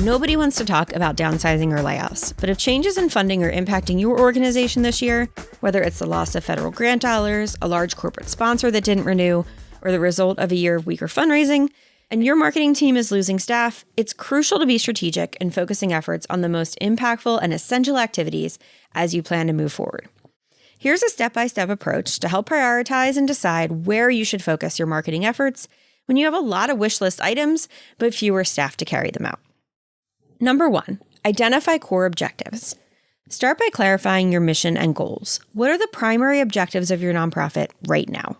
Nobody wants to talk about downsizing or layoffs, but if changes in funding are impacting your organization this year, whether it's the loss of federal grant dollars, a large corporate sponsor that didn't renew, or the result of a year of weaker fundraising, and your marketing team is losing staff, it's crucial to be strategic in focusing efforts on the most impactful and essential activities as you plan to move forward. Here's a step-by-step approach to help prioritize and decide where you should focus your marketing efforts when you have a lot of wish list items, but fewer staff to carry them out. Number 1, identify core objectives. Start by clarifying your mission and goals. What are the primary objectives of your nonprofit right now?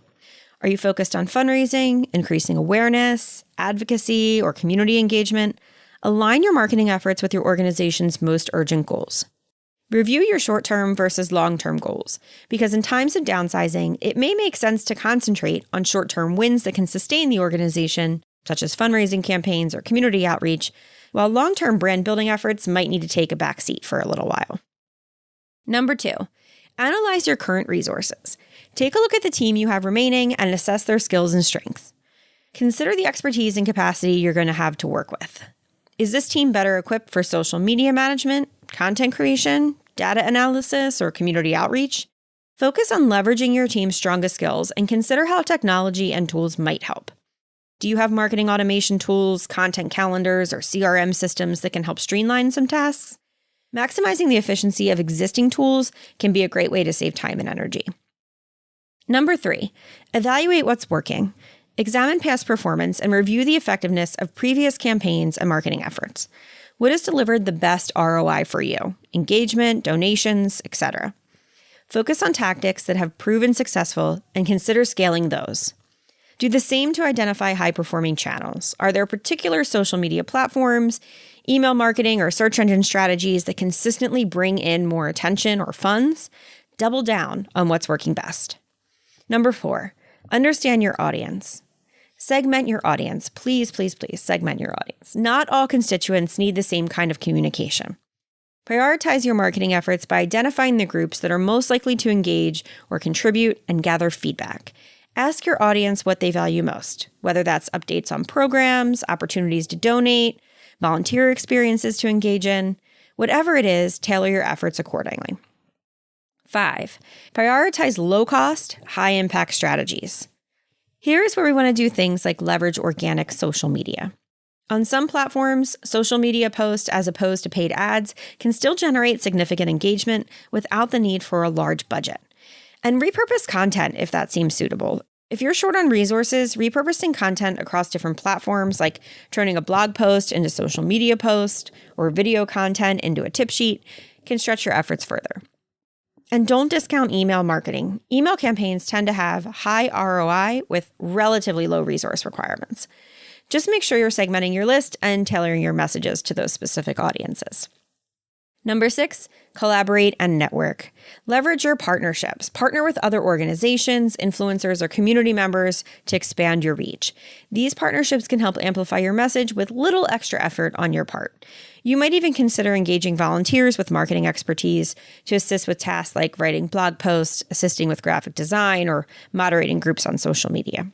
Are you focused on fundraising, increasing awareness, advocacy, or community engagement? Align your marketing efforts with your organization's most urgent goals. Review your short-term versus long-term goals, because in times of downsizing, it may make sense to concentrate on short-term wins that can sustain the organization, such as fundraising campaigns or community outreach, while long-term brand-building efforts might need to take a backseat for a little while. Number 2, analyze your current resources. Take a look at the team you have remaining and assess their skills and strengths. Consider the expertise and capacity you're going to have to work with. Is this team better equipped for social media management, content creation, data analysis, or community outreach? Focus on leveraging your team's strongest skills and consider how technology and tools might help. Do you have marketing automation tools, content calendars, or CRM systems that can help streamline some tasks? Maximizing the efficiency of existing tools can be a great way to save time and energy. Number 3, evaluate what's working. Examine past performance and review the effectiveness of previous campaigns and marketing efforts. What has delivered the best ROI for you? Engagement, donations, etc. Focus on tactics that have proven successful and consider scaling those. Do the same to identify high-performing channels. Are there particular social media platforms, email marketing, or search engine strategies that consistently bring in more attention or funds? Double down on what's working best. Number 4, understand your audience. Segment your audience. Please, please, please segment your audience. Not all constituents need the same kind of communication. Prioritize your marketing efforts by identifying the groups that are most likely to engage or contribute and gather feedback. Ask your audience what they value most, whether that's updates on programs, opportunities to donate, volunteer experiences to engage in. Whatever it is, tailor your efforts accordingly. 5, prioritize low-cost, high-impact strategies. Here's where we want to do things like leverage organic social media. On some platforms, social media posts as opposed to paid ads can still generate significant engagement without the need for a large budget. And repurpose content if that seems suitable. If you're short on resources, repurposing content across different platforms, like turning a blog post into social media post or video content into a tip sheet, can stretch your efforts further. And don't discount email marketing. Email campaigns tend to have high ROI with relatively low resource requirements. Just make sure you're segmenting your list and tailoring your messages to those specific audiences. Number 6, collaborate and network. Leverage your partnerships. Partner with other organizations, influencers, or community members to expand your reach. These partnerships can help amplify your message with little extra effort on your part. You might even consider engaging volunteers with marketing expertise to assist with tasks like writing blog posts, assisting with graphic design, or moderating groups on social media.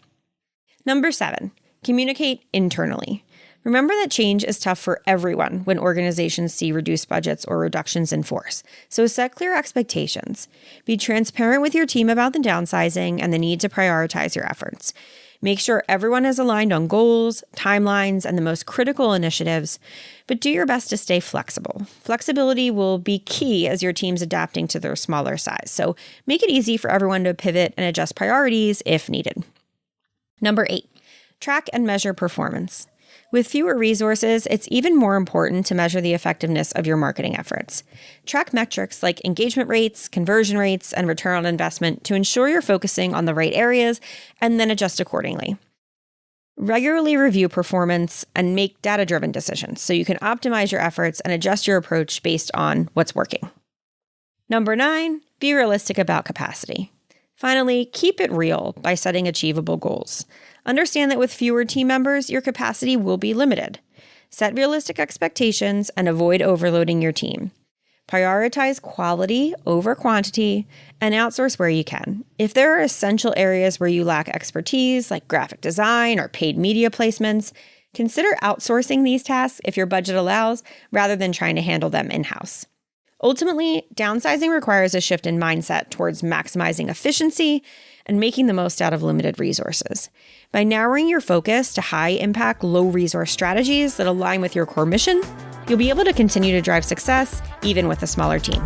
Number 7, communicate internally. Remember that change is tough for everyone when organizations see reduced budgets or reductions in force. So set clear expectations. Be transparent with your team about the downsizing and the need to prioritize your efforts. Make sure everyone is aligned on goals, timelines, and the most critical initiatives, but do your best to stay flexible. Flexibility will be key as your team's adapting to their smaller size. So make it easy for everyone to pivot and adjust priorities if needed. Number 8, track and measure performance. With fewer resources, it's even more important to measure the effectiveness of your marketing efforts. Track metrics like engagement rates, conversion rates, and return on investment to ensure you're focusing on the right areas and then adjust accordingly. Regularly review performance and make data-driven decisions so you can optimize your efforts and adjust your approach based on what's working. Number 9, be realistic about capacity. Finally, keep it real by setting achievable goals. Understand that with fewer team members, your capacity will be limited. Set realistic expectations and avoid overloading your team. Prioritize quality over quantity and outsource where you can. If there are essential areas where you lack expertise, like graphic design or paid media placements, consider outsourcing these tasks if your budget allows, rather than trying to handle them in-house. Ultimately, downsizing requires a shift in mindset towards maximizing efficiency and making the most out of limited resources. By narrowing your focus to high-impact, low-resource strategies that align with your core mission, you'll be able to continue to drive success even with a smaller team.